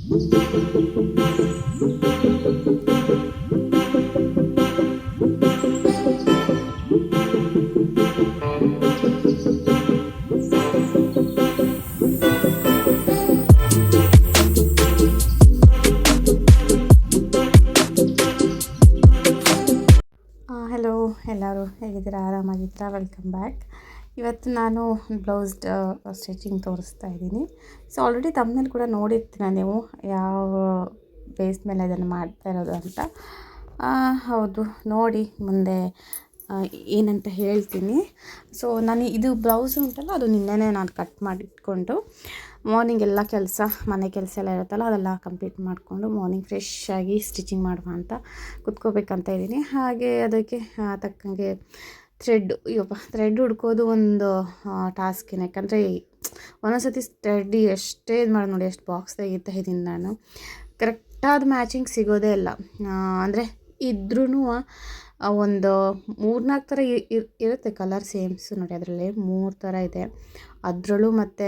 Hello ಎಲ್ಲರೂ ಹೇಗಿದ್ದೀರಾ, ಆರಾಮಾಗಿದ್ದೀರಾ? Welcome back. ಇವತ್ತು ನಾನು ಬ್ಲೌಸ್ಡ್ ಸ್ಟಿಚಿಂಗ್ ತೋರಿಸ್ತಾ ಇದ್ದೀನಿ. ಸೊ ಆಲ್ರೆಡಿ ತಮ್ಮನೇಲಿ ಕೂಡ ನೋಡಿರ್ತೀರ ನೀವು ಯಾವ ಬೇಸ್ ಮೇಲೆ ಅದನ್ನು ಮಾಡ್ತಾ ಇರೋದು ಅಂತ. ಹೌದು, ನೋಡಿ ಮುಂದೆ ಏನಂತ ಹೇಳ್ತೀನಿ. ಸೊ ನಾನು ಇದು ಬ್ಲೌಸ್ ಉಂಟಲ್ಲ, ಅದು ನಿನ್ನೆನೇ ನಾನು ಕಟ್ ಮಾಡಿ ಇಟ್ಕೊಂಡು ಮಾರ್ನಿಂಗ್ ಎಲ್ಲ ಕೆಲಸ, ಮನೆ ಕೆಲಸ ಎಲ್ಲ ಇರುತ್ತಲ್ಲ ಅದೆಲ್ಲ ಕಂಪ್ಲೀಟ್ ಮಾಡಿಕೊಂಡು ಮಾರ್ನಿಂಗ್ ಫ್ರೆಶ್ ಆಗಿ ಸ್ಟಿಚಿಂಗ್ ಮಾಡುವ ಅಂತ ಕುತ್ಕೋಬೇಕಂತ ಇದ್ದೀನಿ. ಹಾಗೆ ಅದಕ್ಕೆ ತಕ್ಕಂಗೆ ಥ್ರೆಡ್ ಹುಡ್ಕೋದು ಒಂದು ಟಾಸ್ಕಿನ. ಯಾಕಂದರೆ ಒಂದೊಂದ್ಸತಿ ಥ್ರೆಡ್ ಎಷ್ಟೇ ಇದು ಮಾಡಿ ನೋಡಿ, ಎಷ್ಟು ಬಾಕ್ಸ್ ತೆಗಿತಾ ಇದ್ದೀನಿ ನಾನು, ಕರೆಕ್ಟಾದ ಮ್ಯಾಚಿಂಗ್ ಸಿಗೋದೇ ಇಲ್ಲ. ಅಂದರೆ ಇದ್ರೂ ಒಂದು 3-4 ಥರ ಇರುತ್ತೆ ಕಲರ್ ಸೇಮ್ಸು. ನೋಡಿ ಅದರಲ್ಲಿ 3 ಥರ ಇದೆ. ಅದರಲ್ಲೂ ಮತ್ತು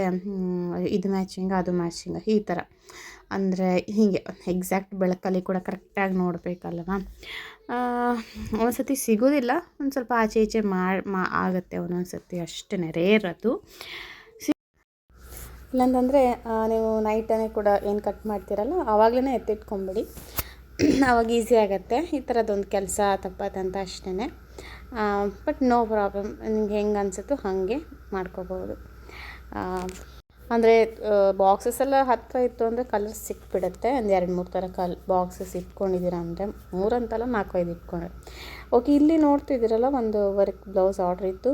ಇದು ಮ್ಯಾಚಿಂಗ್, ಅದು ಮ್ಯಾಚಿಂಗ್, ಈ ಥರ. ಅಂದರೆ ಹೀಗೆ ಎಕ್ಸಾಕ್ಟ್ ಬೆಳಕಲ್ಲಿ ಕೂಡ ಕರೆಕ್ಟಾಗಿ ನೋಡಬೇಕಲ್ವ. ಒಂದೊಂದು ಸತಿ ಸಿಗೋದಿಲ್ಲ, ಒಂದು ಸ್ವಲ್ಪ ಆಚೆ ಈಚೆ ಆಗುತ್ತೆ ಒಂದೊಂದು ಸತಿ, ಅಷ್ಟೇ ರೇರ್ ಅದು. ಇಲ್ಲಾಂತಂದರೆ ನೀವು ನೈಟನೇ ಕೂಡ ಏನು ಕಟ್ ಮಾಡ್ತೀರಲ್ಲ ಆವಾಗಲೇ ಎತ್ತಿಟ್ಕೊಂಬಿಡಿ, ಆವಾಗ ಈಸಿ ಆಗುತ್ತೆ. ಈ ಥರದ್ದೊಂದು ಕೆಲಸ ತಪ್ಪತ್ತಂತ ಅಷ್ಟೇ. ಬಟ್ ನೋ ಪ್ರಾಬ್ಲಮ್, ನಿಮ್ಗೆ ಹೆಂಗೆ ಅನಿಸುತ್ತೋ ಹಾಗೆ ಮಾಡ್ಕೋಬೋದು. ಅಂದರೆ ಬಾಕ್ಸಸ್ ಎಲ್ಲ ಹತ್ತಿರ ಇತ್ತು ಅಂದರೆ ಕಲರ್ ಸಿಕ್ಬಿಡುತ್ತೆ. ಒಂದು 2-3 ಥರ ಬಾಕ್ಸಸ್ ಇಟ್ಕೊಂಡಿದ್ದೀರ ಅಂದರೆ, 3 ಅಂತಲ್ಲ 4-5 ಇಟ್ಕೊಂಡ್ರೆ ಓಕೆ. ಇಲ್ಲಿ ನೋಡ್ತಿದ್ದೀರಲ್ಲ, ಒಂದು ವರ್ಕ್ ಬ್ಲೌಸ್ ಆರ್ಡ್ರ್ ಇತ್ತು,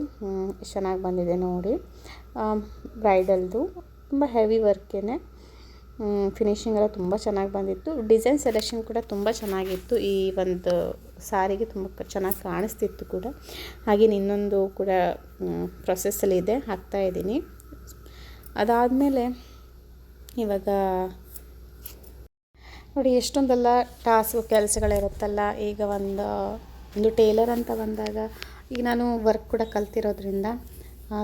ಚೆನ್ನಾಗಿ ಬಂದಿದೆ ನೋಡಿ. ಬ್ರೈಡಲ್ದು ತುಂಬ ಹೆವಿ ವರ್ಕೇನೆ, ಫಿನಿಶಿಂಗ್ ಎಲ್ಲ ತುಂಬ ಚೆನ್ನಾಗಿ ಬಂದಿತ್ತು. ಡಿಸೈನ್ ಸೆಲೆಕ್ಷನ್ ಕೂಡ ತುಂಬ ಚೆನ್ನಾಗಿತ್ತು. ಈ ಒಂದು ಸಾರಿಗೆ ತುಂಬ ಚೆನ್ನಾಗಿ ಕಾಣಿಸ್ತಿತ್ತು ಕೂಡ. ಹಾಗೆ ಇನ್ನೊಂದು ಕೂಡ ಪ್ರೊಸೆಸ್ಸಲ್ಲಿದೆ, ಹಾಕ್ತಾಯಿದ್ದೀನಿ. ಅದಾದಮೇಲೆ ಇವಾಗ ನೋಡಿ ಎಷ್ಟೊಂದೆಲ್ಲ ಕೆಲಸಗಳಿರುತ್ತಲ್ಲ. ಈಗ ಒಂದು ಟೇಲರ್ ಅಂತ ಬಂದಾಗ, ಈಗ ನಾನು ವರ್ಕ್ ಕೂಡ ಕಲ್ತಿರೋದ್ರಿಂದ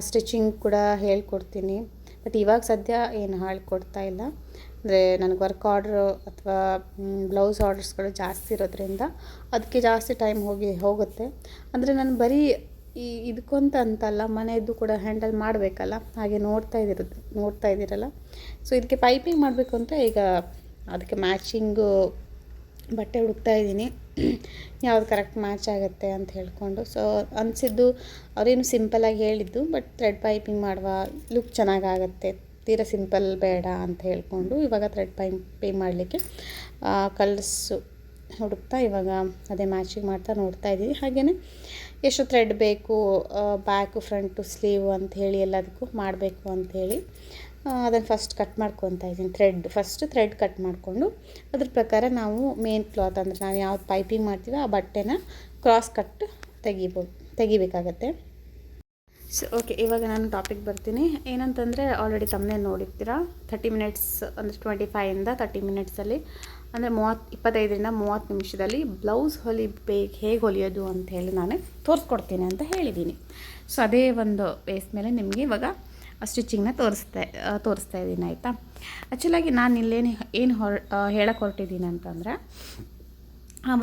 ಸ್ಟಿಚಿಂಗ್ ಕೂಡ ಹೇಳ್ಕೊಡ್ತೀನಿ. ಬಟ್ ಇವಾಗ ಸದ್ಯ ಏನು ಹೇಳ್ಕೊಡ್ತಾ ಇಲ್ಲ. ಅಂದರೆ ನನಗೆ ವರ್ಕ್ ಆರ್ಡ್ರು ಅಥವಾ ಬ್ಲೌಸ್ ಆರ್ಡರ್ಸ್ಗಳು ಜಾಸ್ತಿ ಇರೋದ್ರಿಂದ ಅದಕ್ಕೆ ಜಾಸ್ತಿ ಟೈಮ್ ಹೋಗುತ್ತೆ. ಅಂದರೆ ನಾನು ಬರೀ ಇದಕ್ಕಂತ ಅಂತಲ್ಲ, ಮನೆಯದ್ದು ಕೂಡ ಹ್ಯಾಂಡಲ್ ಮಾಡಬೇಕಲ್ಲ. ಹಾಗೆ ನೋಡ್ತಾ ಇದ್ದೀರಲ್ಲ. ಸೊ ಇದಕ್ಕೆ ಪೈಪಿಂಗ್ ಮಾಡಬೇಕು ಅಂತ ಈಗ ಅದಕ್ಕೆ ಮ್ಯಾಚಿಂಗು ಬಟ್ಟೆ ಹುಡುಕ್ತಾ ಇದ್ದೀನಿ, ಯಾವ್ದು ಕರೆಕ್ಟ್ ಮ್ಯಾಚ್ ಆಗುತ್ತೆ ಅಂತ ಹೇಳ್ಕೊಂಡು. ಸೊ ಅನಿಸಿದ್ದು ಅವರೇನು ಸಿಂಪಲ್ಲಾಗಿ ಹೇಳಿದ್ದು, ಬಟ್ ಥ್ರೆಡ್ ಪೈಪಿಂಗ್ ಮಾಡುವ ಲುಕ್ ಚೆನ್ನಾಗಾಗುತ್ತೆ, ತೀರಾ ಸಿಂಪಲ್ ಬೇಡ ಅಂತ ಹೇಳ್ಕೊಂಡು ಇವಾಗ ಥ್ರೆಡ್ ಪೈಪಿಂಗ್ ಮಾಡಲಿಕ್ಕೆ ಕಲರ್ಸು ಹುಡುಕ್ತಾ ಇವಾಗ ಅದೇ ಮ್ಯಾಚಿಂಗ್ ಮಾಡ್ತಾ ನೋಡ್ತಾ ಇದ್ದೀನಿ. ಹಾಗೆಯೇ ಎಷ್ಟು ಥ್ರೆಡ್ ಬೇಕು, ಬ್ಯಾಕು ಫ್ರಂಟು ಸ್ಲೀವ್ ಅಂಥೇಳಿ ಎಲ್ಲದಕ್ಕೂ ಮಾಡಬೇಕು ಅಂಥೇಳಿ ಅದನ್ನು ಫಸ್ಟ್ ಕಟ್ ಮಾಡ್ಕೊತಾ ಇದ್ದೀನಿ. ಫಸ್ಟ್ ಥ್ರೆಡ್ ಕಟ್ ಮಾಡಿಕೊಂಡು ಅದ್ರ ಪ್ರಕಾರ ನಾವು ಮೇನ್ ಕ್ಲಾತ್, ಅಂದರೆ ನಾವು ಯಾವ್ದು ಪೈಪಿಂಗ್ ಮಾಡ್ತೀವೋ ಆ ಬಟ್ಟೆನ ಕ್ರಾಸ್ ಕಟ್ ತೆಗಿಬೇಕಾಗತ್ತೆ. ಸೊ ಓಕೆ, ಇವಾಗ ನಾನು ಟಾಪಿಕ್ ಬರ್ತೀನಿ. ಏನಂತಂದರೆ ಆಲ್ರೆಡಿ ತಮ್ಮನೇ ನೋಡಿರ್ತೀರ, 30 ಮಿನಿಟ್ಸ್ ಅಂದರೆ 25ಇಂದ 30 ಮಿನಿಟ್ಸಲ್ಲಿ, ಅಂದರೆ 25ರಿಂದ 30 ನಿಮಿಷದಲ್ಲಿ ಬ್ಲೌಸ್ ಹೇಗೆ ಹೊಲಿಯೋದು ಅಂತ ಹೇಳಿ ನಾನು ತೋರಿಸ್ಕೊಡ್ತೀನಿ ಅಂತ ಹೇಳಿದ್ದೀನಿ. ಸೊ ಅದೇ ಒಂದು ಬೇಸ್ ಮೇಲೆ ನಿಮಗೆ ಇವಾಗ ಸ್ಟಿಚಿಂಗ್ನ ತೋರಿಸ್ತಾ ಇದ್ದೀನಿ, ಆಯಿತಾ. ಆ್ಯಕ್ಚುಲಾಗಿ ನಾನು ಏನು ಹೇಳಕ್ಕೆ ಹೊರಟಿದ್ದೀನಿ ಅಂತಂದರೆ,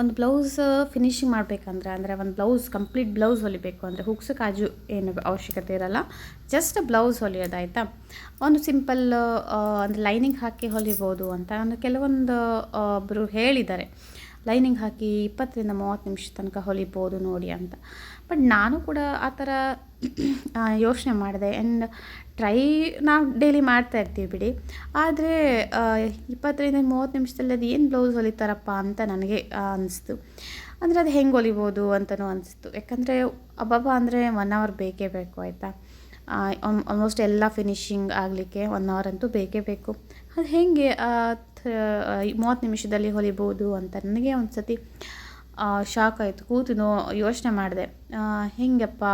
ಒಂದು ಬ್ಲೌಸ್ ಫಿನಿಶಿಂಗ್ ಮಾಡಬೇಕಂದ್ರೆ, ಅಂದರೆ ಒಂದು ಕಂಪ್ಲೀಟ್ ಬ್ಲೌಸ್ ಹೊಲಿಬೇಕು ಅಂದರೆ ಹುಕ್ಸು ಕಾಜು ಏನು ಅವಶ್ಯಕತೆ ಇರೋಲ್ಲ, ಜಸ್ಟ್ ಬ್ಲೌಸ್ ಹೊಲಿಯೋದಾಯ್ತಾ. ಒಂದು ಸಿಂಪಲ್ ಅಂದರೆ ಲೈನಿಂಗ್ ಹಾಕಿ ಹೊಲಿಬೋದು ಅಂತ ಕೆಲವೊಂದು ಒಬ್ಬರು ಹೇಳಿದ್ದಾರೆ, ಲೈನಿಂಗ್ ಹಾಕಿ 20ರಿಂದ 30 ನಿಮಿಷ ತನಕ ಹೊಲಿಬೋದು ನೋಡಿ ಅಂತ. ಬಟ್ ನಾನು ಕೂಡ ಆ ಥರ ಯೋಚನೆ ಮಾಡಿದೆ. ಆ್ಯಂಡ್ ನಾವು ಡೈಲಿ ಮಾಡ್ತಾಯಿರ್ತೀವಿ ಬಿಡಿ, ಆದರೆ 20ರಿಂದ 30 ನಿಮಿಷದಲ್ಲಿ ಅದು ಏನು ಬ್ಲೌಸ್ ಹೊಲಿತಾರಪ್ಪ ಅಂತ ನನಗೆ ಅನಿಸ್ತು. ಅಂದರೆ ಅದು ಹೆಂಗೆ ಹೊಲಿಬೋದು ಅಂತಲೂ ಅನಿಸ್ತು. ಯಾಕಂದರೆ ಅಂದರೆ 1 ಅವರ್ ಬೇಕೇ ಬೇಕು, ಆಯಿತಾ. ಆಲ್ಮೋಸ್ಟ್ ಎಲ್ಲ ಫಿನಿಶಿಂಗ್ ಆಗಲಿಕ್ಕೆ 1 ಅವರ್ ಅಂತೂ ಬೇಕೇ ಬೇಕು. ಅದು ಹೇಗೆ 30 ನಿಮಿಷದಲ್ಲಿ ಹೊಲಿಬೋದು ಅಂತ ನನಗೆ ಒಂದು ಸತಿ ಶಾಕ್ ಆಯಿತು. ಕೂತು ಯೋಚನೆ ಮಾಡಿದೆ, ಹೆಂಗಪ್ಪ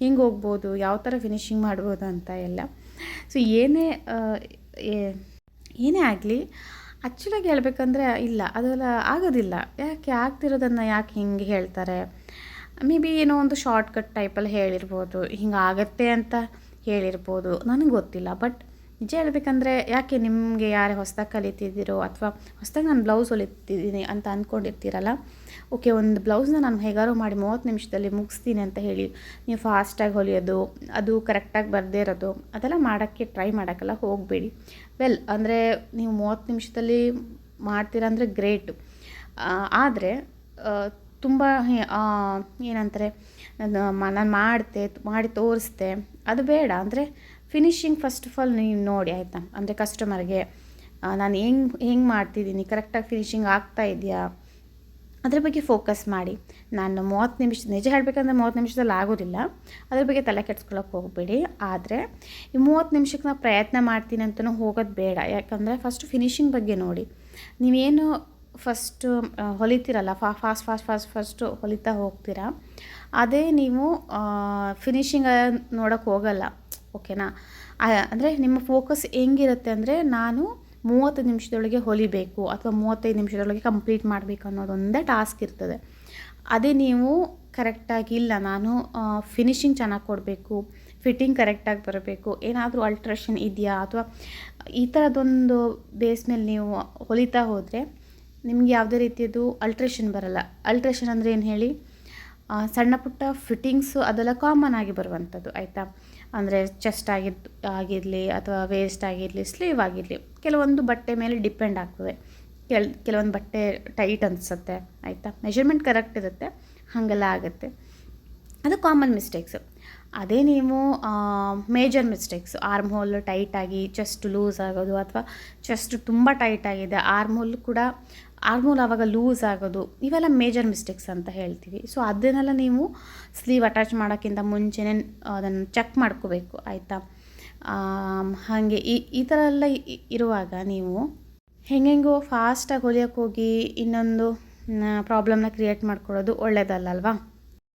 ಹಿಂಗೆ ಹೋಗ್ಬೋದು, ಯಾವ ಥರ ಫಿನಿಶಿಂಗ್ ಮಾಡ್ಬೋದು ಅಂತ ಎಲ್ಲ. ಸೊ ಏನೇ ಆಗಲಿ, ಆ್ಯಕ್ಚುಲಾಗಿ ಹೇಳ್ಬೇಕಂದ್ರೆ ಇಲ್ಲ, ಅದೆಲ್ಲ ಆಗೋದಿಲ್ಲ. ಆಗ್ತಿರೋದನ್ನು ಯಾಕೆ ಹಿಂಗೆ ಹೇಳ್ತಾರೆ? ಮೇ ಬಿ ಏನೋ ಒಂದು ಶಾರ್ಟ್ಕಟ್ ಟೈಪಲ್ಲಿ ಹೇಳಿರ್ಬೋದು, ಹಿಂಗೆ ಆಗತ್ತೆ ಅಂತ ಹೇಳಿರ್ಬೋದು, ನನಗೆ ಗೊತ್ತಿಲ್ಲ. ಬಟ್ ನಿಜ ಹೇಳ್ಬೇಕಂದ್ರೆ ಯಾಕೆ ನಿಮಗೆ ಯಾರೇ ಹೊಸ್ದಾಗಿ ಕಲಿತಿದ್ದೀರೋ ಅಥವಾ ಹೊಸ್ದಾಗಿ ನಾನು ಬ್ಲೌಸ್ ಹೊಲಿತಿದ್ದೀನಿ ಅಂತ ಅಂದ್ಕೊಂಡಿರ್ತೀರಲ್ಲ, ಓಕೆ ಒಂದು ಬ್ಲೌಸ್ನ ನಾನು ಹೇಗಾರು ಮಾಡಿ 30 ನಿಮಿಷದಲ್ಲಿ ಮುಗಿಸ್ತೀನಿ ಅಂತ ಹೇಳಿ ನೀವು ಫಾಸ್ಟಾಗಿ ಹೊಲಿಯೋದು, ಅದು ಕರೆಕ್ಟಾಗಿ ಬರದೇ ಇರೋದು ಅದೆಲ್ಲ ಮಾಡೋಕ್ಕೆ ಟ್ರೈ ಮಾಡೋಕ್ಕೆಲ್ಲ ಹೋಗಬೇಡಿ. ಅಂದರೆ ನೀವು 30 ನಿಮಿಷದಲ್ಲಿ ಮಾಡ್ತೀರಾ ಅಂದರೆ ಗ್ರೇಟು. ಆದರೆ ತುಂಬ ಏನಂತಾರೆ, ನಾನು ಮಾಡಿ ತೋರಿಸ್ದೆ ಅದು ಬೇಡ. ಅಂದರೆ ಫಿನಿಶಿಂಗ್ ಫಸ್ಟ್ ಆಫ್ ಆಲ್ ನೀವು ನೋಡಿ ಆಯಿತಾ. ಅಂದರೆ ಕಸ್ಟಮರ್ಗೆ ನಾನು ಹೆಂಗೆ ಮಾಡ್ತಿದ್ದೀನಿ, ಕರೆಕ್ಟಾಗಿ ಫಿನಿಶಿಂಗ್ ಆಗ್ತಾ ಇದೆಯಾ ಅದ್ರ ಬಗ್ಗೆ ಫೋಕಸ್ ಮಾಡಿ. ನಾನು 30 ನಿಮಿಷ ನಿಜ ಹೇಳಬೇಕಂದ್ರೆ 30 ನಿಮಿಷದಲ್ಲಿ ಆಗೋದಿಲ್ಲ, ಅದ್ರ ಬಗ್ಗೆ ತಲೆ ಕೆಡ್ಸ್ಕೊಳ್ಳೋಕೆ ಹೋಗಬೇಡಿ. ಆದರೆ ಈ 30 ನಿಮಿಷಕ್ಕೆ ನಾನು ಪ್ರಯತ್ನ ಮಾಡ್ತೀನಿ ಅಂತಲೂ ಹೋಗೋದು ಬೇಡ. ಯಾಕಂದರೆ ಫಸ್ಟು ಫಿನಿಶಿಂಗ್ ಬಗ್ಗೆ ನೋಡಿ. ನೀವೇನು ಫಸ್ಟು ಹೊಲಿತೀರಲ್ಲ, ಫಾಸ್ಟು ಹೊಲಿತಾ ಹೋಗ್ತೀರಾ, ಅದೇ ನೀವು ಫಿನಿಶಿಂಗ್ ನೋಡೋಕ್ಕೆ ಹೋಗಲ್ಲ, ಓಕೆನಾ. ಅಂದರೆ ನಿಮ್ಮ ಫೋಕಸ್ ಹೆಂಗಿರುತ್ತೆ ಅಂದರೆ ನಾನು 30 ನಿಮಿಷದೊಳಗೆ ಹೊಲಿಬೇಕು ಅಥವಾ 35 ನಿಮಿಷದೊಳಗೆ ಕಂಪ್ಲೀಟ್ ಮಾಡಬೇಕು ಅನ್ನೋದೊಂದೇ ಟಾಸ್ಕ್ ಇರ್ತದೆ. ಅದೇ ನೀವು ಕರೆಕ್ಟಾಗಿ ಇಲ್ಲ, ನಾನು ಫಿನಿಶಿಂಗ್ ಚೆನ್ನಾಗಿ ಕೊಡಬೇಕು, ಫಿಟ್ಟಿಂಗ್ ಕರೆಕ್ಟಾಗಿ ಬರಬೇಕು, ಏನಾದರೂ ಅಲ್ಟ್ರೇಷನ್ ಇದೆಯಾ ಅಥವಾ ಈ ಥರದೊಂದು ಬೇಸ್ ಮೇಲೆ ನೀವು ಹೊಲಿತಾ ಹೋದರೆ ನಿಮ್ಗೆ ಯಾವುದೇ ರೀತಿಯದು ಅಲ್ಟ್ರೇಷನ್ ಬರಲ್ಲ. ಅಲ್ಟ್ರೇಷನ್ ಅಂದರೆ ಏನು ಹೇಳಿ, ಸಣ್ಣ ಪುಟ್ಟ ಫಿಟ್ಟಿಂಗ್ಸು ಅದೆಲ್ಲ ಕಾಮನ್ ಆಗಿ ಬರುವಂಥದ್ದು ಆಯಿತಾ. ಅಂದರೆ ಚೆಸ್ಟ್ ಆಗಿರಲಿ ಅಥವಾ ವೇಸ್ಟ್ ಆಗಿರಲಿ, ಸ್ಲೀವ್ ಆಗಿರಲಿ, ಕೆಲವೊಂದು ಬಟ್ಟೆ ಮೇಲೆ ಡಿಪೆಂಡ್ ಆಗ್ತದೆ. ಕೆಲವೊಂದು ಬಟ್ಟೆ ಟೈಟ್ ಅನಿಸುತ್ತೆ ಆಯಿತಾ, ಮೆಷರ್ಮೆಂಟ್ ಕರೆಕ್ಟ್ ಇರುತ್ತೆ, ಹಾಗೆಲ್ಲ ಆಗುತ್ತೆ. ಅದು ಕಾಮನ್ ಮಿಸ್ಟೇಕ್ಸು. ಅದೇ ನೀವು ಮೇಜರ್ ಮಿಸ್ಟೇಕ್ಸು, ಆರ್ಮ್ ಹೋಲ್ ಟೈಟಾಗಿ ಚೆಸ್ಟ್ ಲೂಸ್ ಆಗೋದು ಅಥವಾ ಚೆಸ್ಟ್ ತುಂಬ ಟೈಟ್ ಆಗಿದೆ, ಆರ್ಮ್ ಹೋಲ್ ಆವಾಗ ಲೂಸ್ ಆಗೋದು, ಇವೆಲ್ಲ ಮೇಜರ್ ಮಿಸ್ಟೇಕ್ಸ್ ಅಂತ ಹೇಳ್ತೀವಿ. ಸೊ ಅದನ್ನೆಲ್ಲ ನೀವು ಸ್ಲೀವ್ ಅಟ್ಯಾಚ್ ಮಾಡೋಕ್ಕಿಂತ ಮುಂಚೆನೇ ಅದನ್ನು ಚೆಕ್ ಮಾಡ್ಕೋಬೇಕು ಆಯಿತಾ. ಹಾಗೆ ಈ ಥರ ಎಲ್ಲ ಇರುವಾಗ ನೀವು ಹೆಂಗೆಂಗೋ ಫಾಸ್ಟಾಗಿ ಹೊಲಿಯೋಕ್ಕೆ ಹೋಗಿ ಇನ್ನೊಂದು ಪ್ರಾಬ್ಲಮ್ನ ಕ್ರಿಯೇಟ್ ಮಾಡ್ಕೊಳ್ಳೋದು ಒಳ್ಳೆಯದಲ್ಲಲ್ವಾ.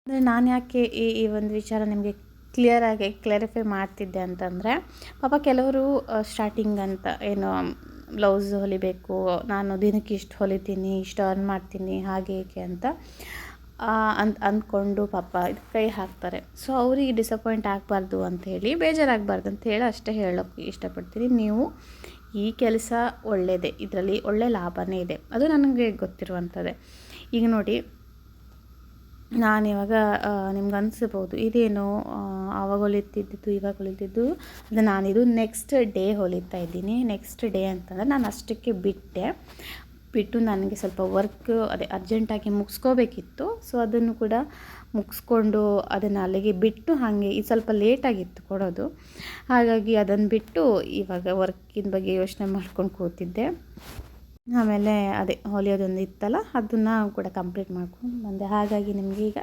ಅಂದರೆ ನಾನು ಯಾಕೆ ಈ ಒಂದು ವಿಚಾರ ನಿಮಗೆ ಕ್ಲಿಯರಾಗಿ ಕ್ಲಾರಿಫೈ ಮಾಡ್ತಿದ್ದೆ ಅಂತಂದರೆ, ಪಾಪ ಕೆಲವರು ಸ್ಟಾರ್ಟಿಂಗ್ ಅಂತ ಏನು ಬ್ಲೌಸ್ ಹೊಲಿಬೇಕು, ನಾನು ದಿನಕ್ಕೆ ಇಷ್ಟು ಹೊಲಿತೀನಿ, ಇಷ್ಟು ಅರ್ನ್ ಮಾಡ್ತೀನಿ, ಹಾಗೆ ಹೀಗೆ ಅಂತ ಅಂದ್ಕೊಂಡು ಪಾಪ ಇದು ಕೈ ಹಾಕ್ತಾರೆ. ಸೊ ಅವರಿಗೆ ಡಿಸಪಾಯಿಂಟ್ ಆಗಬಾರ್ದು ಅಂಥೇಳಿ, ಬೇಜಾರಾಗಬಾರ್ದು ಅಂಥೇಳಿ ಅಷ್ಟೇ ಹೇಳೋಕ್ಕೆ ಇಷ್ಟಪಡ್ತೀನಿ. ನೀವು ಈ ಕೆಲಸ ಒಳ್ಳೆಯದೇ, ಇದರಲ್ಲಿ ಒಳ್ಳೆ ಲಾಭವೇ ಇದೆ, ಅದು ನನಗೆ ಗೊತ್ತಿರುವಂಥದ್ದೇ. ಈಗ ನೋಡಿ, ನಾನಿವಾಗ ನಿಮ್ಗೆ ಅನಿಸ್ಬೋದು ಇದೇನು ಆವಾಗ ಹೊಲಿತಿದ್ದು ಇವಾಗ ಹೊಲಿತಿದ್ದು, ಅದು ನಾನಿದು ನೆಕ್ಸ್ಟ್ ಡೇ ಹೊಲಿತಾ ಇದ್ದೀನಿ. ನೆಕ್ಸ್ಟ್ ಡೇ ಅಂತಂದರೆ ನಾನು ಅಷ್ಟಕ್ಕೆ ಬಿಟ್ಟು ನನಗೆ ಸ್ವಲ್ಪ ವರ್ಕ್ ಅರ್ಜೆಂಟಾಗಿ ಮುಗಿಸ್ಕೋಬೇಕಿತ್ತು. ಸೊ ಅದನ್ನು ಕೂಡ ಮುಗಿಸ್ಕೊಂಡು ಅದನ್ನು ಅಲ್ಲಿಗೆ ಬಿಟ್ಟು, ಹಾಗೆ ಇದು ಸ್ವಲ್ಪ ಲೇಟಾಗಿತ್ತು ಕೊಡೋದು, ಹಾಗಾಗಿ ಅದನ್ನು ಬಿಟ್ಟು ಇವಾಗ ವರ್ಕಿನ ಬಗ್ಗೆ ಯೋಚನೆ ಮಾಡ್ಕೊಂಡು ಕೂತಿದ್ದೆ. ಆಮೇಲೆ ಹೊಲಿಯೋದೊಂದು ಇತ್ತಲ್ಲ, ಅದನ್ನು ಕೂಡ ಕಂಪ್ಲೀಟ್ ಮಾಡ್ಕೊಂಡು ಬಂದೆ. ಹಾಗಾಗಿ ನಿಮಗೆ ಈಗ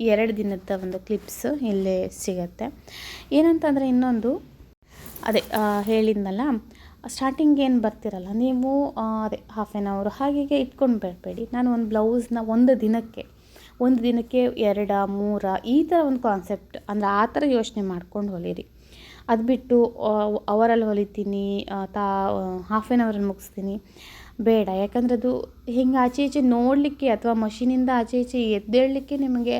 2 ದಿನದ ಒಂದು ಕ್ಲಿಪ್ಸ್ ಇಲ್ಲೇ ಸಿಗುತ್ತೆ. ಏನಂತಂದರೆ ಇನ್ನೊಂದು ಹೇಳಿದ್ನಲ್ಲ, ಸ್ಟಾರ್ಟಿಂಗ್ ಏನು ಬರ್ತಿರಲ್ಲ ನೀವು ಹಾಫ್ ಆನ್ ಅವರ್ ಹಾಗೆ ಇಟ್ಕೊಂಡು ಬರಬೇಡಿ. ನಾನು ಒಂದು ಬ್ಲೌಸ್ನ ಒಂದು ದಿನಕ್ಕೆ 2 3 ಈ ಥರ ಒಂದು ಕಾನ್ಸೆಪ್ಟ್, ಅಂದರೆ ಆ ಥರ ಯೋಚನೆ ಮಾಡ್ಕೊಂಡು ಹೊಲೀರಿ. ಅದು ಬಿಟ್ಟು ಅವರಲ್ಲಿ ಹೊಲಿತೀನಿ, ಹಾಫ್ ಆನ್ ಅವರಲ್ಲಿ ಮುಗಿಸ್ತೀನಿ ಬೇಡ. ಯಾಕಂದರೆ ಅದು ಹಿಂಗೆ ಆಚೆ ಈಚೆ ನೋಡಲಿಕ್ಕೆ ಅಥವಾ ಮಷೀನಿಂದ ಆಚೆ ಈಚೆ ಎದ್ದೇಳಲಿಕ್ಕೆ ನಿಮಗೆ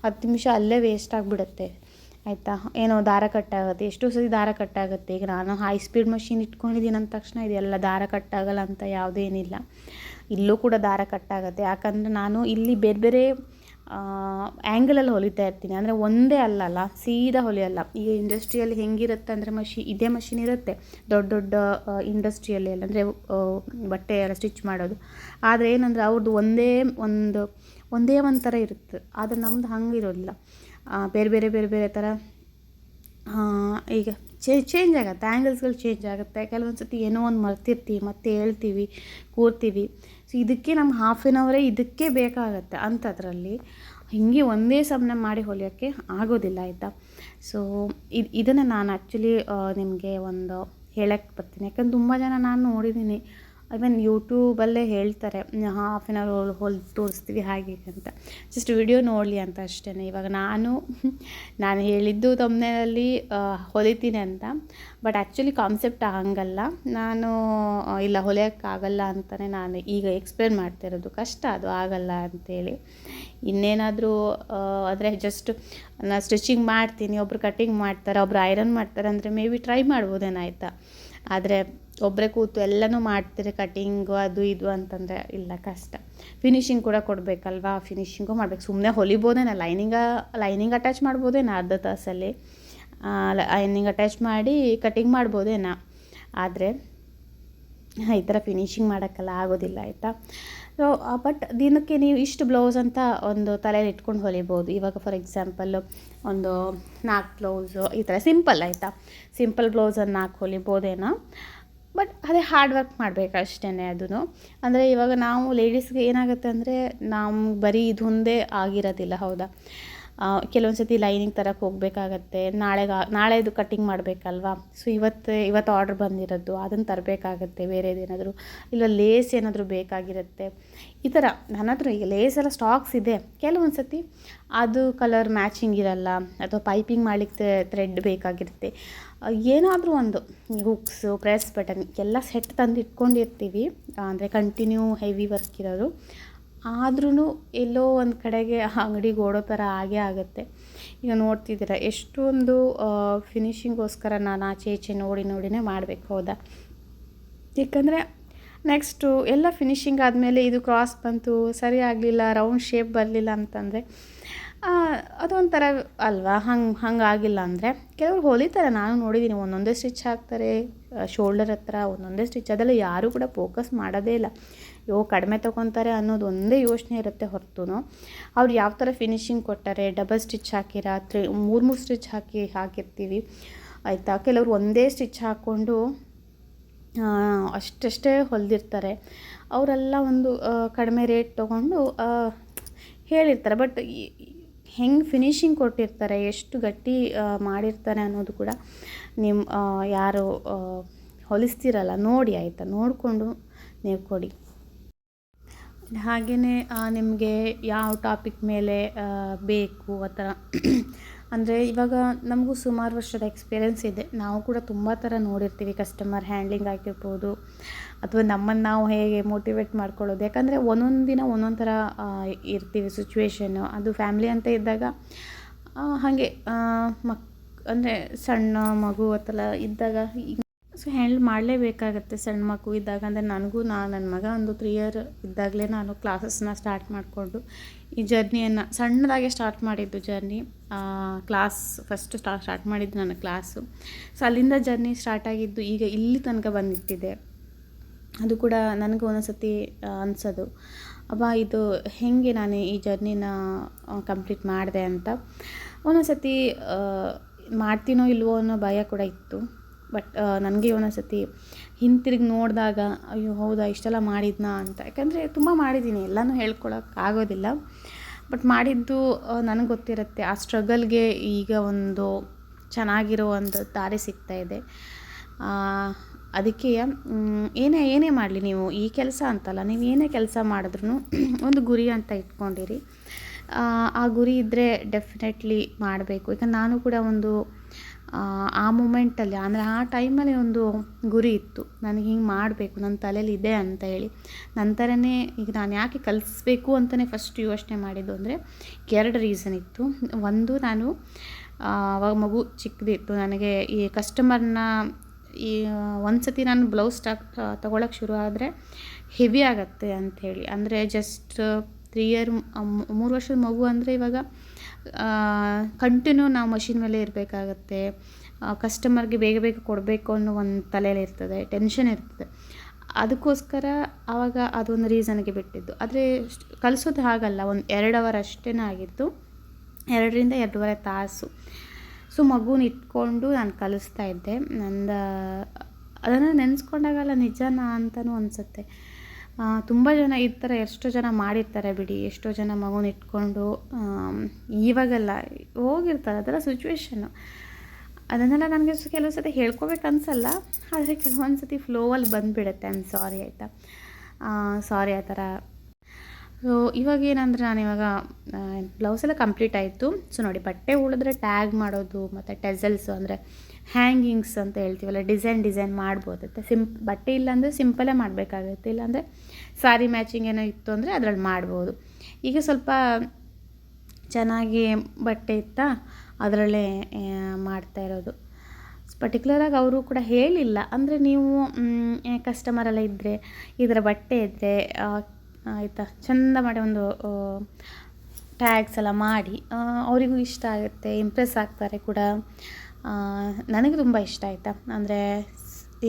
10 ನಿಮಿಷ ಅಲ್ಲೇ ವೇಸ್ಟ್ ಆಗಿಬಿಡುತ್ತೆ ಆಯಿತಾ. ಏನೋ ದಾರ ಕಟ್ಟಾಗುತ್ತೆ, ಎಷ್ಟೋ ಸರಿ ದಾರ ಕಟ್ಟಾಗುತ್ತೆ. ಈಗ ನಾನು ಹೈ ಸ್ಪೀಡ್ ಮಷೀನ್ ಇಟ್ಕೊಂಡಿದ್ದೀನಿ ಅಂದ ತಕ್ಷಣ ಇದೆಲ್ಲ ದಾರ ಕಟ್ಟಾಗಲ್ಲ ಅಂತ ಯಾವುದೇನಿಲ್ಲ, ಇಲ್ಲೂ ಕೂಡ ದಾರ ಕಟ್ಟಾಗುತ್ತೆ. ಯಾಕಂದರೆ ನಾನು ಇಲ್ಲಿ ಬೇರೆ ಬೇರೆ ಆ್ಯಂಗಲಲ್ಲಿ ಹೊಲಿತಾ ಇರ್ತೀನಿ. ಅಂದರೆ ಒಂದೇ ಅಲ್ಲಲ್ಲ, ಸೀದಾ ಹೊಲಿಯಲ್ಲ. ಈಗ ಇಂಡಸ್ಟ್ರಿಯಲ್ಲಿ ಹೆಂಗಿರುತ್ತೆ ಅಂದರೆ ಇದೇ ಮಷಿನ್ ಇರುತ್ತೆ ದೊಡ್ಡ ದೊಡ್ಡ ಇಂಡಸ್ಟ್ರಿಯಲ್ಲಿ ಎಲ್ಲ, ಅಂದರೆ ಬಟ್ಟೆ ಎಲ್ಲ ಸ್ಟಿಚ್ ಮಾಡೋದು. ಆದರೆ ಏನಂದರೆ ಅವ್ರದ್ದು ಒಂದೇ ಒಂಥರ ಇರುತ್ತೆ, ಆದರೆ ನಮ್ಮದು ಹಂಗಿರೋದಿಲ್ಲ. ಬೇರೆ ಬೇರೆ ಥರ ಈಗ ಚೇಂಜ್ ಆಗುತ್ತೆ, ಆ್ಯಂಗಲ್ಸ್ಗಳು ಚೇಂಜ್ ಆಗುತ್ತೆ. ಕೆಲವೊಂದು ಸತಿ ಏನೋ ಒಂದು ಮರ್ತಿರ್ತೀವಿ, ಮತ್ತೆ ಹೇಳ್ತೀವಿ, ಕೂರ್ತೀವಿ. ಸೊ ಇದಕ್ಕೆ ನಮ್ಮ ಹಾಫ್ ಆನ್ ಅವರೇ ಇದಕ್ಕೆ ಬೇಕಾಗತ್ತೆ. ಅಂಥದ್ರಲ್ಲಿ ಹೀಗೆ ಒಂದೇ ಸಮನೆ ಮಾಡಿ ಹೊಲಿಯೋಕ್ಕೆ ಆಗೋದಿಲ್ಲ ಆಯಿತಾ. ಸೊ ಇದನ್ನು ನಾನು ಆ್ಯಕ್ಚುಲಿ ನಿಮಗೆ ಒಂದು ಹೇಳಕ್ಕೆ ಬರ್ತೀನಿ. ಯಾಕಂದ್ರೆ ತುಂಬ ಜನ ನಾನು ನೋಡಿದ್ದೀನಿ, ಇವನ್ ಯೂಟ್ಯೂಬಲ್ಲೇ ಹೇಳ್ತಾರೆ ಹಾಫ್ ಆನ್ ಅವರ್ ಹೊಲಿದು ತೋರಿಸ್ತೀವಿ ಹಾಗೆ ಅಂತ, ಜಸ್ಟ್ ವಿಡಿಯೋ ನೋಡಲಿ ಅಂತ ಅಷ್ಟೇ. ಇವಾಗ ನಾನು ಹೇಳಿದ್ದು ತಮ್ಮನೇಲಿ ಹೊಲಿತೀನಿ ಅಂತ, ಬಟ್ ಆ್ಯಕ್ಚುಲಿ ಕಾನ್ಸೆಪ್ಟ್ ಹಂಗಲ್ಲ. ನಾನು ಇಲ್ಲ ಹೊಲಿಯೋಕ್ಕಾಗಲ್ಲ ಅಂತಲೇ ನಾನು ಈಗ ಎಕ್ಸ್ಪ್ಲೇನ್ ಮಾಡ್ತಿರೋದು. ಕಷ್ಟ ಅದು ಆಗಲ್ಲ ಅಂಥೇಳಿ. ಇನ್ನೇನಾದರೂ ಆದರೆ ಜಸ್ಟ್ ನಾನು ಸ್ಟಿಚಿಂಗ್ ಮಾಡ್ತೀನಿ, ಒಬ್ಬರು ಕಟ್ಟಿಂಗ್ ಮಾಡ್ತಾರೆ, ಒಬ್ಬರು ಐರನ್ ಮಾಡ್ತಾರೆ ಅಂದರೆ ಮೇ ಬಿ ಟ್ರೈ ಮಾಡ್ಬೋದೇನಾಯ್ತಾ. ಆದರೆ ಒಬ್ಬರೇ ಕೂತು ಎಲ್ಲನೂ ಮಾಡ್ತೀರಿ ಕಟಿಂಗು ಅದು ಇದು ಅಂತಂದರೆ ಇಲ್ಲ, ಕಷ್ಟ. ಫಿನಿಶಿಂಗ್ ಕೂಡ ಕೊಡಬೇಕಲ್ವಾ, ಫಿನಿಶಿಂಗು ಮಾಡಬೇಕು. ಸುಮ್ಮನೆ ಹೊಲಿಬೋದೇನೋ, ಲೈನಿಂಗ್ ಅಟ್ಯಾಚ್ ಮಾಡ್ಬೋದೇನೋ ಅರ್ಧ ತಾಸಲ್ಲಿ, ಲೈನಿಂಗ್ ಅಟ್ಯಾಚ್ ಮಾಡಿ ಕಟಿಂಗ್ ಮಾಡ್ಬೋದೇನೋ. ಆದರೆ ಈ ಥರ ಫಿನಿಶಿಂಗ್ ಮಾಡೋಕ್ಕೆಲ್ಲ ಆಗೋದಿಲ್ಲ, ಆಯಿತಾ. ಸೊ ಬಟ್ ದಿನಕ್ಕೆ ನೀವು ಇಷ್ಟು ಬ್ಲೌಸ್ ಅಂತ ಒಂದು ತಲೆಯಲ್ಲಿ ಇಟ್ಕೊಂಡು ಹೊಲಿಬೋದು. ಇವಾಗ ಫಾರ್ ಎಕ್ಸಾಂಪಲ್ಲು ಒಂದು 4 ಬ್ಲೌಸು ಈ ಥರ ಸಿಂಪಲ್, ಆಯಿತಾ. ಸಿಂಪಲ್ ಬ್ಲೌಸನ್ನು 4 ಹೊಲಿಬೋದೇನೋ. ಬಟ್ ಅದೇ ಹಾರ್ಡ್ ವರ್ಕ್ ಮಾಡಬೇಕು ಅಷ್ಟೇ. ಅದೂ ಅಂದರೆ ಇವಾಗ ನಾವು ಲೇಡೀಸ್ಗೆ ಏನಾಗುತ್ತೆ ಅಂದರೆ, ನಾವು ಬರೀ ಇದೊಂದೇ ಆಗಿರೋದಿಲ್ಲ, ಹೌದಾ. ಕೆಲವೊಂದು ಸತಿ ಲೈನಿಂಗ್ ತರಕ್ಕೆ ಹೋಗಬೇಕಾಗತ್ತೆ, ನಾಳೆದು ಕಟ್ಟಿಂಗ್ ಮಾಡಬೇಕಲ್ವಾ. ಸೊ ಇವತ್ತು ಆರ್ಡ್ರ್ ಬಂದಿರೋದು ಅದನ್ನು ತರಬೇಕಾಗತ್ತೆ, ಬೇರೆದೇನಾದರೂ ಇಲ್ಲ ಲೇಸ್ ಏನಾದರೂ ಬೇಕಾಗಿರುತ್ತೆ. ಈ ಥರ ನನ್ನ ಹತ್ರ ಈಗ ಲೇಸ್ ಎಲ್ಲ ಸ್ಟಾಕ್ಸ್ ಇದೆ. ಕೆಲವೊಂದು ಸತಿ ಅದು ಕಲರ್ ಮ್ಯಾಚಿಂಗ್ ಇರಲ್ಲ, ಅಥವಾ ಪೈಪಿಂಗ್ ಮಾಡಲಿಕ್ಕೆ ಥ್ರೆಡ್ ಬೇಕಾಗಿರುತ್ತೆ. ಏನಾದರೂ ಒಂದು ಹುಕ್ಸು, ಪ್ರೆಸ್ ಬಟನ್ ಎಲ್ಲ ಸೆಟ್ ತಂದು ಇಟ್ಕೊಂಡಿರ್ತೀವಿ, ಅಂದರೆ ಕಂಟಿನ್ಯೂ ಹೆವಿ ವರ್ಕ್ ಇರೋದು. ಆದ್ರೂ ಎಲ್ಲೋ ಒಂದು ಕಡೆಗೆ ಅಂಗಡಿಗೆ ಓಡೋ ಥರ ಆಗೇ ಆಗುತ್ತೆ. ಈಗ ನೋಡ್ತಿದ್ದೀರ ಎಷ್ಟೊಂದು ಫಿನಿಷಿಂಗೋಸ್ಕರ ನಾನು ಆಚೆ ನೋಡಿನೇ ಮಾಡಬೇಕು, ಹೌದಾ. ಏಕೆಂದರೆ ನೆಕ್ಸ್ಟು ಎಲ್ಲ ಫಿನಿಷಿಂಗ್ ಆದಮೇಲೆ ಇದು ಕ್ರಾಸ್ ಬಂತು, ಸರಿ ಆಗಲಿಲ್ಲ, ರೌಂಡ್ ಶೇಪ್ ಬರಲಿಲ್ಲ ಅಂತಂದರೆ ಅದೊಂಥರ ಅಲ್ವಾ. ಹಂಗಾಗಿಲ್ಲ ಅಂದರೆ ಕೆಲವರು ಹೊಲಿತಾರೆ, ನಾನು ನೋಡಿದ್ದೀನಿ, ಒಂದೊಂದೇ ಸ್ಟಿಚ್ ಹಾಕ್ತಾರೆ ಶೋಲ್ಡರ್ ಹತ್ರ, ಒಂದೊಂದೇ ಸ್ಟಿಚ್. ಅದೆಲ್ಲ ಯಾರೂ ಕೂಡ ಫೋಕಸ್ ಮಾಡೋದೇ ಇಲ್ಲ. ಕಡಿಮೆ ತೊಗೊತಾರೆ ಅನ್ನೋದು ಒಂದೇ ಯೋಚನೆ ಇರುತ್ತೆ ಹೊರತು ಅವ್ರು ಯಾವ ಥರ ಫಿನಿಷಿಂಗ್ ಕೊಟ್ಟಾರೆ, ಡಬಲ್ ಸ್ಟಿಚ್ ಹಾಕಿರ, 3 ಸ್ಟಿಚ್ ಹಾಕಿರ್ತೀವಿ, ಆಯಿತಾ. ಕೆಲವರು ಒಂದೇ ಸ್ಟಿಚ್ ಹಾಕ್ಕೊಂಡು ಅಷ್ಟೇ ಹೊಲಿದಿರ್ತಾರೆ. ಅವರೆಲ್ಲ ಒಂದು ಕಡಿಮೆ ರೇಟ್ ತೊಗೊಂಡು ಹೇಳಿರ್ತಾರೆ. ಬಟ್ ಹೆಂಗೆ ಫಿನಿಷಿಂಗ್ ಕೊಟ್ಟಿರ್ತಾರೆ, ಎಷ್ಟು ಗಟ್ಟಿ ಮಾಡಿರ್ತಾರೆ ಅನ್ನೋದು ಕೂಡ ನಿಮ್ಮ ಯಾರು ಹೊಲಿಸ್ತಿರಲ್ಲ ನೋಡಿ, ಆಯಿತಾ. ನೋಡಿಕೊಂಡು ನೀವು ಕೊಡಿ. ಹಾಗೆಯೇ ನಿಮಗೆ ಯಾವ ಟಾಪಿಕ್ ಮೇಲೆ ಬೇಕು ಆ ಥರ ಅಂದರೆ ಇವಾಗ ನಮಗೂ ಸುಮಾರು ವರ್ಷದ ಎಕ್ಸ್ಪೀರಿಯೆನ್ಸ್ ಇದೆ. ನಾವು ಕೂಡ ತುಂಬ ಥರ ನೋಡಿರ್ತೀವಿ, ಕಸ್ಟಮರ್ ಹ್ಯಾಂಡ್ಲಿಂಗ್ ಆಗಿರ್ಬೋದು, ಅಥವಾ ನಮ್ಮನ್ನು ನಾವು ಹೇಗೆ ಮೋಟಿವೇಟ್ ಮಾಡ್ಕೊಳ್ಳೋದು. ಯಾಕಂದರೆ ಒಂದೊಂದು ದಿನ ಒಂದೊಂದು ಥರ ಇರ್ತೀವಿ ಸಿಚುವೇಶನ್ನು. ಅದು ಫ್ಯಾಮ್ಲಿ ಅಂತ ಇದ್ದಾಗ ಹಾಗೆ ಅಂದರೆ ಸಣ್ಣ ಮಗು ಆ ಥರ ಇದ್ದಾಗ ಸೊ ಹ್ಯಾಂಡಲ್ ಮಾಡಲೇಬೇಕಾಗತ್ತೆ. ಸಣ್ಣ ಮಗು ಇದ್ದಾಗ ಅಂದರೆ ನನ್ನ ಮಗ ಒಂದು 3 ಇಯರ್ ಇದ್ದಾಗಲೇ ನಾನು ಕ್ಲಾಸಸ್ನ ಸ್ಟಾರ್ಟ್ ಮಾಡಿಕೊಂಡು ಈ ಜರ್ನಿಯನ್ನು ಸಣ್ಣದಾಗೆ ಸ್ಟಾರ್ಟ್ ಮಾಡಿದ್ದು ಜರ್ನಿ. ಕ್ಲಾಸ್ ಫಸ್ಟ್ ಸ್ಟಾರ್ಟ್ ಮಾಡಿದ್ದು ನನ್ನ ಕ್ಲಾಸು. ಸೊ ಅಲ್ಲಿಂದ ಜರ್ನಿ ಸ್ಟಾರ್ಟ್ ಆಗಿದ್ದು ಈಗ ಇಲ್ಲಿ ತನಕ ಬಂದಿಟ್ಟಿದೆ. ಅದು ಕೂಡ ನನಗೂ ಒಂದೊಂದು ಸತಿ ಅನಿಸೋದು, ಇದು ಹೇಗೆ ನಾನು ಈ ಜರ್ನಿನ ಕಂಪ್ಲೀಟ್ ಮಾಡಿದೆ ಅಂತ. ಒಂದೊಂದು ಸತಿ ಮಾಡ್ತೀನೋ ಇಲ್ವೋ ಅನ್ನೋ ಭಯ ಕೂಡ ಇತ್ತು. ಬಟ್ ನನಗೆ ಒಂದೊಂದು ಸತಿ ಹಿಂತಿರುಗಿ ನೋಡಿದಾಗ ಅಯ್ಯೋ ಹೌದಾ ಇಷ್ಟೆಲ್ಲ ಮಾಡಿದ್ನಾ ಅಂತ. ಯಾಕಂದರೆ ತುಂಬ ಮಾಡಿದ್ದೀನಿ, ಎಲ್ಲನೂ ಹೇಳ್ಕೊಳಕ್ಕಾಗೋದಿಲ್ಲ. ಬಟ್ ಮಾಡಿದ್ದು ನನಗೆ ಗೊತ್ತಿರುತ್ತೆ. ಆ ಸ್ಟ್ರಗಲ್ಗೆ ಈಗ ಒಂದು ಚೆನ್ನಾಗಿರೋ ಒಂದು ದಾರಿ ಸಿಗ್ತಾಯಿದೆ. ಅದಕ್ಕೆ ಏನೇ ಮಾಡಲಿ, ನೀವು ಈ ಕೆಲಸ ಅಂತಲ್ಲ, ನೀವು ಏನೇ ಕೆಲಸ ಮಾಡಿದ್ರೂ ಒಂದು ಗುರಿ ಅಂತ ಇಟ್ಕೊಂಡಿರಿ. ಆ ಗುರಿ ಇದ್ದರೆ ಡೆಫಿನೆಟ್ಲಿ ಮಾಡಬೇಕು. ಈಗ ನಾನು ಕೂಡ ಒಂದು ಆ ಮೂಮೆಂಟಲ್ಲಿ ಅಂದರೆ ಆ ಟೈಮಲ್ಲಿ ಒಂದು ಗುರಿ ಇತ್ತು, ನನಗೆ ಹಿಂಗೆ ಮಾಡಬೇಕು, ನನ್ನ ತಲೆಯಲ್ಲಿ ಇದೆ ಅಂತ ಹೇಳಿ. ನಂತರನೇ ಈಗ ನಾನು ಯಾಕೆ ಕಲಿಸ್ಬೇಕು ಅಂತಲೇ ಫಸ್ಟ್ ಯೋಚನೆ ಮಾಡಿದ್ದು ಅಂದರೆ 2 ರೀಸನ್ ಇತ್ತು. ಒಂದು, ನಾನು ಆವಾಗ ಮಗು ಚಿಕ್ಕದಿತ್ತು, ನನಗೆ ಈ ಕಸ್ಟಮರ್ನ ಒಂದು ಸತಿ ನಾನು ಬ್ಲೌಸ್ ತೊಗೊಳಕ್ಕೆ ಶುರು ಆದರೆ ಹೆವಿ ಆಗುತ್ತೆ ಅಂಥೇಳಿ. ಅಂದರೆ ಜಸ್ಟ್ 3 ವರ್ಷದ ಮಗು ಅಂದರೆ ಇವಾಗ ಕಂಟಿನ್ಯೂ ನಾವು ಮಷಿನ್ ಮೇಲೆ ಇರಬೇಕಾಗತ್ತೆ. ಕಸ್ಟಮರ್ಗೆ ಬೇಗ ಕೊಡಬೇಕು ಅನ್ನೋ ಒಂದು ತಲೆಯಲ್ಲಿ ಇರ್ತದೆ, ಟೆನ್ಷನ್ ಇರ್ತದೆ. ಅದಕ್ಕೋಸ್ಕರ ಆವಾಗ ಅದೊಂದು ರೀಸನ್ಗೆ ಬಿಟ್ಟಿದ್ದು. ಆದರೆ ಕಲಿಸೋದು ಹಾಗಲ್ಲ, ಒಂದು 2 ಅವರ್ ಅಷ್ಟೇ ಆಗಿತ್ತು, 2 ರಿಂದ 2.5 ತಾಸು. ಸೊ ಮಗುನ ಇಟ್ಕೊಂಡು ನಾನು ಕಲಿಸ್ತಾ ಇದ್ದೆ. ಅದನ್ನು ನೆನೆಸ್ಕೊಂಡಾಗಲ್ಲ ನಿಜನಾ ಅಂತಲೂ ಅನಿಸುತ್ತೆ. ತುಂಬ ಜನ ಈ ಥರ ಎಷ್ಟೋ ಜನ ಮಾಡಿರ್ತಾರೆ ಬಿಡಿ, ಎಷ್ಟೋ ಜನ ಮಗುನ ಇಟ್ಕೊಂಡು ಇವಾಗೆಲ್ಲ ಹೋಗಿರ್ತಾರೆ. ಅದೆಲ್ಲ ಸಿಚುವೇಶನ್ನು. ಅದನ್ನೆಲ್ಲ ನನಗೆ ಕೆಲವು ಸತಿ ಹೇಳ್ಕೊಬೇಕು ಅನಿಸಲ್ಲ, ಆದರೆ ಕೆಲವೊಂದು ಸತಿ ಫ್ಲೋವಲ್ಲಿ ಬಂದುಬಿಡುತ್ತೆ. ಐ ಆಮ್ ಸಾರಿ, ಆಯಿತಾ. ಸಾರಿ ಆ ಥರ. ಸೊ ಇವಾಗ ಏನಂದರೆ ನಾನಿವಾಗ ಬ್ಲೌಸೆಲ್ಲ ಕಂಪ್ಲೀಟ್ ಆಯಿತು. ಸೊ ನೋಡಿ, ಬಟ್ಟೆ ಉಳಿದ್ರೆ ಟ್ಯಾಗ್ ಮಾಡೋದು ಮತ್ತು ಟೆಸಲ್ಸು ಅಂದರೆ ಹ್ಯಾಂಗಿಂಗ್ಸ್ ಅಂತ ಹೇಳ್ತೀವಲ್ಲ, ಡಿಸೈನ್ ಮಾಡ್ಬೋದತ್ತೆ. ಬಟ್ಟೆ ಇಲ್ಲಾಂದರೆ ಸಿಂಪಲೇ ಮಾಡಬೇಕಾಗುತ್ತೆ, ಇಲ್ಲಾಂದರೆ ಸಾರಿ ಮ್ಯಾಚಿಂಗ್ ಏನೋ ಇತ್ತು ಅಂದರೆ ಅದರಲ್ಲಿ ಮಾಡ್ಬೋದು. ಈಗ ಸ್ವಲ್ಪ ಚೆನ್ನಾಗಿ ಬಟ್ಟೆ ಇತ್ತಾ ಅದರಲ್ಲೇ ಮಾಡ್ತಾ ಇರೋದು. ಪರ್ಟಿಕ್ಯುಲರಾಗಿ ಅವರು ಕೂಡ ಹೇಳಿಲ್ಲ. ಅಂದರೆ ನೀವು ಕಸ್ಟಮರ್ ಎಲ್ಲ ಇದ್ದರೆ, ಈ ಥರ ಬಟ್ಟೆ ಇದ್ದರೆ ಆಯಿತಾ, ಚೆಂದ ಮಾಡಿ ಒಂದು ಟ್ಯಾಗ್ಸ್ ಎಲ್ಲ ಮಾಡಿ ಅವರಿಗೂ ಇಷ್ಟ ಆಗುತ್ತೆ, ಇಂಪ್ರೆಸ್ ಆಗ್ತಾರೆ ಕೂಡ. ನನಗೆ ತುಂಬ ಇಷ್ಟ ಆಯಿತಾ. ಅಂದರೆ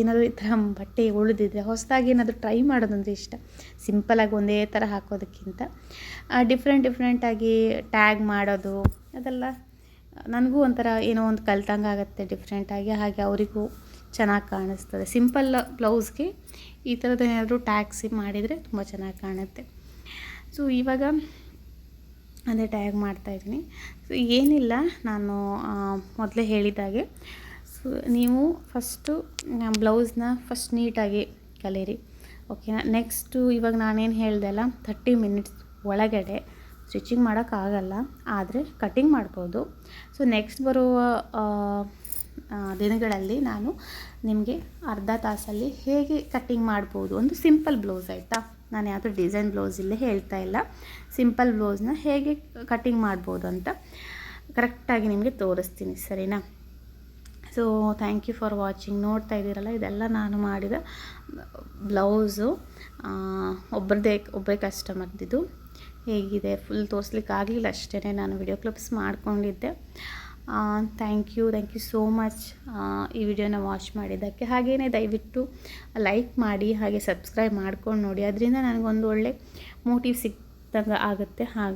ಏನಾದರೂ ಈ ಥರ ಬಟ್ಟೆ ಉಳಿದಿದ್ರೆ ಹೊಸದಾಗಿ ಏನಾದರೂ ಟ್ರೈ ಮಾಡೋದಂದರೆ ಇಷ್ಟ. ಸಿಂಪಲಾಗಿ ಒಂದೇ ಥರ ಹಾಕೋದಕ್ಕಿಂತ ಡಿಫ್ರೆಂಟಾಗಿ ಟ್ಯಾಗ್ ಮಾಡೋದು ಅದೆಲ್ಲ ನನಗೂ ಒಂಥರ ಏನೋ ಒಂದು ಕಲ್ತಂಗೆ ಆಗುತ್ತೆ ಡಿಫ್ರೆಂಟಾಗಿ. ಹಾಗೆ ಅವರಿಗೂ ಚೆನ್ನಾಗಿ ಕಾಣಿಸ್ತದೆ. ಸಿಂಪಲ್ ಬ್ಲೌಸ್ಗೆ ಈ ಥರದ್ದು ಏನಾದರೂ ಟ್ಯಾಗ್ಸಿ ಮಾಡಿದರೆ ತುಂಬ ಚೆನ್ನಾಗಿ ಕಾಣುತ್ತೆ. ಸೊ ಇವಾಗ ಅದೇ ಟ್ಯಾಗ್ ಮಾಡ್ತಾಯಿದ್ದೀನಿ. ಸೊ ಏನಿಲ್ಲ, ನಾನು ಮೊದಲೇ ಹೇಳಿದಾಗೆ, ಸೊ ನೀವು ಫಸ್ಟು ಬ್ಲೌಸ್ನ ಫಸ್ಟ್ ನೀಟಾಗಿ ಕಲೀರಿ, ಓಕೆನಾ. ನೆಕ್ಸ್ಟು ಇವಾಗ ನಾನೇನು ಹೇಳಿದೆ ಅಲ್ಲ, 30 ಮಿನಿಟ್ಸ್ ಒಳಗಡೆ ಸ್ಟಿಚಿಂಗ್ ಮಾಡೋಕ್ಕಾಗಲ್ಲ, ಆದರೆ ಕಟ್ಟಿಂಗ್ ಮಾಡ್ಬೋದು. ಸೊ ನೆಕ್ಸ್ಟ್ ಬರುವ ದಿನಗಳಲ್ಲಿ ನಾನು ನಿಮಗೆ ಅರ್ಧ ತಾಸಲ್ಲಿ ಹೇಗೆ ಕಟ್ಟಿಂಗ್ ಮಾಡ್ಬೋದು, ಒಂದು ಸಿಂಪಲ್ ಬ್ಲೌಸ್ ಆಯಿತಾ. ನಾನು ಯಾವುದೋ ಡಿಸೈನ್ ಬ್ಲೌಸ್ ಇಲ್ಲೇ ಹೇಳ್ತಾ ಇಲ್ಲ, ಸಿಂಪಲ್ ಬ್ಲೌಸ್ನ ಹೇಗೆ ಕಟ್ಟಿಂಗ್ ಮಾಡ್ಬೋದು ಅಂತ ಕರೆಕ್ಟಾಗಿ ನಿಮಗೆ ತೋರಿಸ್ತೀನಿ, ಸರಿನಾ. So thank you for watching. ನೋಡ್ತಾ ಇದ್ದೀರಲ್ಲ, ಇದೆಲ್ಲ ನಾನು ಮಾಡಿದ ಬ್ಲೌಸು, ಒಬ್ಬರೇ ಕಸ್ಟಮರ್ದಿದ್ದು. ಹೇಗಿದೆ ಫುಲ್ ತೋರಿಸ್ಲಿಕ್ಕೆ ಆಗಲಿಲ್ಲ, ಅಷ್ಟೇ ನಾನು ವಿಡಿಯೋ ಕ್ಲಿಪ್ಸ್ ಮಾಡ್ಕೊಂಡಿದ್ದೆ. ಥ್ಯಾಂಕ್ ಯು ಸೋ ಮಚ್ ಈ ವಿಡಿಯೋನ ವಾಚ್ ಮಾಡಿದ್ದಕ್ಕೆ. ಹಾಗೆಯೇ ದಯವಿಟ್ಟು ಲೈಕ್ ಮಾಡಿ, ಹಾಗೆ ಸಬ್ಸ್ಕ್ರೈಬ್ ಮಾಡ್ಕೊಂಡು ನೋಡಿ, ಅದರಿಂದ ನನಗೊಂದು ಒಳ್ಳೆ ಮೋಟಿವ್ ಸಿಕ್ಕಿದಂಗೆ ಆಗುತ್ತೆ. ಹಾಗೆ